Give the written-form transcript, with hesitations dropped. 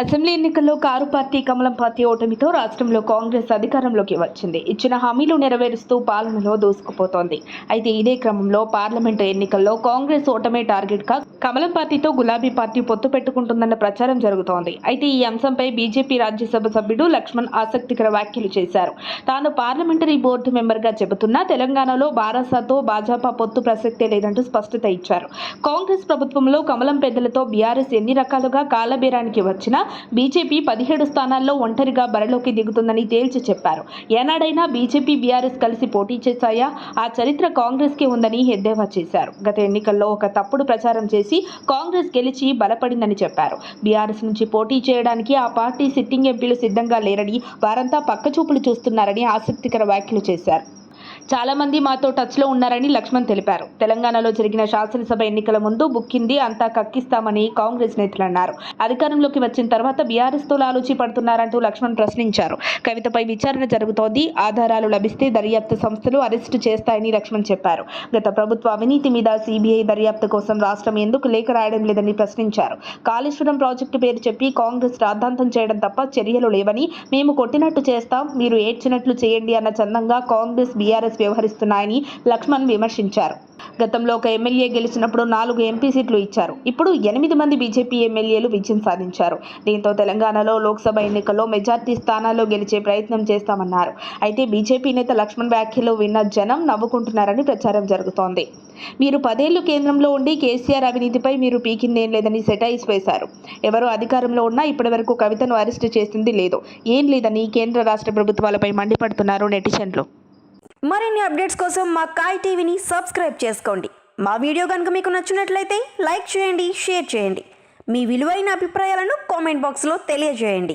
Assembly ఎన్నికల్లో car party కమలం party ఓటమితో రాష్ట్రంలో కాంగ్రెస్ అధికారంలోకి వచ్చింది. ఇచ్చిన హామీలు నెరవేరుస్తూ పాలనలో దూసుకుపోతోంది. అయితే ఇదే క్రమంలో పార్లమెంటు ఎన్నికల్లో కాంగ్రెస్ ఓటమే టార్గెట్గా కమలం పార్టీతో గులాబీ పార్టీ పొత్తు పెట్టుకుంటుందన్న ప్రచారం జరుగుతోంది. అయితే ఈ అంశంపై బీజేపీ రాజ్యసభ సభ్యుడు లక్ష్మణ్ ఆసక్తికర వ్యాఖ్యలు చేశారు. తాను పార్లమెంటరీ బోర్డు మెంబర్గా చెబుతున్నా తెలంగాణలో బారాసాతో భాజపా పొత్తు ప్రసక్తే లేదంటూ స్పష్టత ఇచ్చారు. కాంగ్రెస్ ప్రభుత్వంలో కమలం పెద్దలతో బీఆర్ఎస్ ఎన్ని రకాలుగా కాలబేరానికి వచ్చినా బీజేపీ 17 స్థానాల్లో ఒంటరిగా బరిలోకి దిగుతుందని తేల్చి చెప్పారు. ఏనాడైనా బీజేపీ బీఆర్ఎస్ కలిసి పోటీ చేశాయా? ఆ చరిత్ర కాంగ్రెస్కే ఉందని ఎద్దేవా చేశారు. గత ఎన్నికల్లో ఒక తప్పుడు ప్రచారం చేసి కాంగ్రెస్ గెలిచి బలపడిందని చెప్పారు. బీఆర్ఎస్ నుంచి పోటీ చేయడానికి ఆ పార్టీ సిట్టింగ్ ఎంపీలు సిద్ధంగా లేరని, వారంతా పక్కచూపులు చూస్తున్నారని ఆసక్తికర వ్యాఖ్యలు చేశారు. చాలా మంది మాతో టచ్లో ఉన్నారని లక్ష్మణ్ తెలిపారు. తెలంగాణలో జరిగిన శాసనసభ ఎన్నికల ముందు బుక్కింది అంతా కక్కిస్తామని కాంగ్రెస్ నేతలు అన్నారు. అధికారంలోకి వచ్చిన తర్వాత బీఆర్ఎస్తో లాలూచి పడుతున్నారంటూ లక్ష్మణ్ ప్రశ్నించారు. కవితపై విచారణ జరుగుతోంది, ఆధారాలు లభిస్తే దర్యాప్తు సంస్థలు అరెస్టు చేస్తాయని లక్ష్మణ్ చెప్పారు. గత ప్రభుత్వ అవినీతి మీద సీబీఐ దర్యాప్తు కోసం రాష్ట్రం ఎందుకు లేఖ రాయడం లేదని ప్రశ్నించారు. కాళేశ్వరం ప్రాజెక్టు పేరు చెప్పి కాంగ్రెస్ రాద్ధాంతం చేయడం తప్ప చర్యలు లేవని, మేము కొట్టినట్టు చేస్తాం, మీరు ఏడ్చినట్లు చేయండి అన్న చందంగా కాంగ్రెస్ బీఆర్ఎస్ వ్యవహరిస్తున్నాయని లక్ష్మణ్ విమర్శించారు. గతంలో ఒక ఎమ్మెల్యే గెలిచినప్పుడు 4 ఎంపీ సీట్లు ఇచ్చారు. ఇప్పుడు 8 మంది బీజేపీ ఎమ్మెల్యేలు విజయం సాధించారు. దీంతో తెలంగాణలో లోక్సభ ఎన్నికల్లో మెజార్టీ స్థానాల్లో గెలిచే ప్రయత్నం చేస్తామన్నారు. అయితే బీజేపీ నేత లక్ష్మణ్ వ్యాఖ్యలు విన్న జనం నవ్వుకుంటున్నారని ప్రచారం జరుగుతోంది. మీరు 10 ఏళ్లు కేంద్రంలో ఉండి కేసీఆర్ అవినీతిపై మీరు పీకిందేం లేదని సెటైర్స్ వేశారు. ఎవరు అధికారంలో ఉన్నా ఇప్పటివరకు కవితను అరెస్టు చేసింది లేదు, ఏం లేదని కేంద్ర రాష్ట్ర ప్రభుత్వాలపై మండిపడుతున్నారు నెటిజన్లు. మరిన్ని అప్డేట్స్ కోసం మా కాయ్ టీవీని సబ్స్క్రైబ్ చేసుకోండి. మా వీడియో కనుక మీకు నచ్చినట్లయితే లైక్ చేయండి, షేర్ చేయండి. మీ విలువైన అభిప్రాయాలను కామెంట్ బాక్స్లో తెలియజేయండి.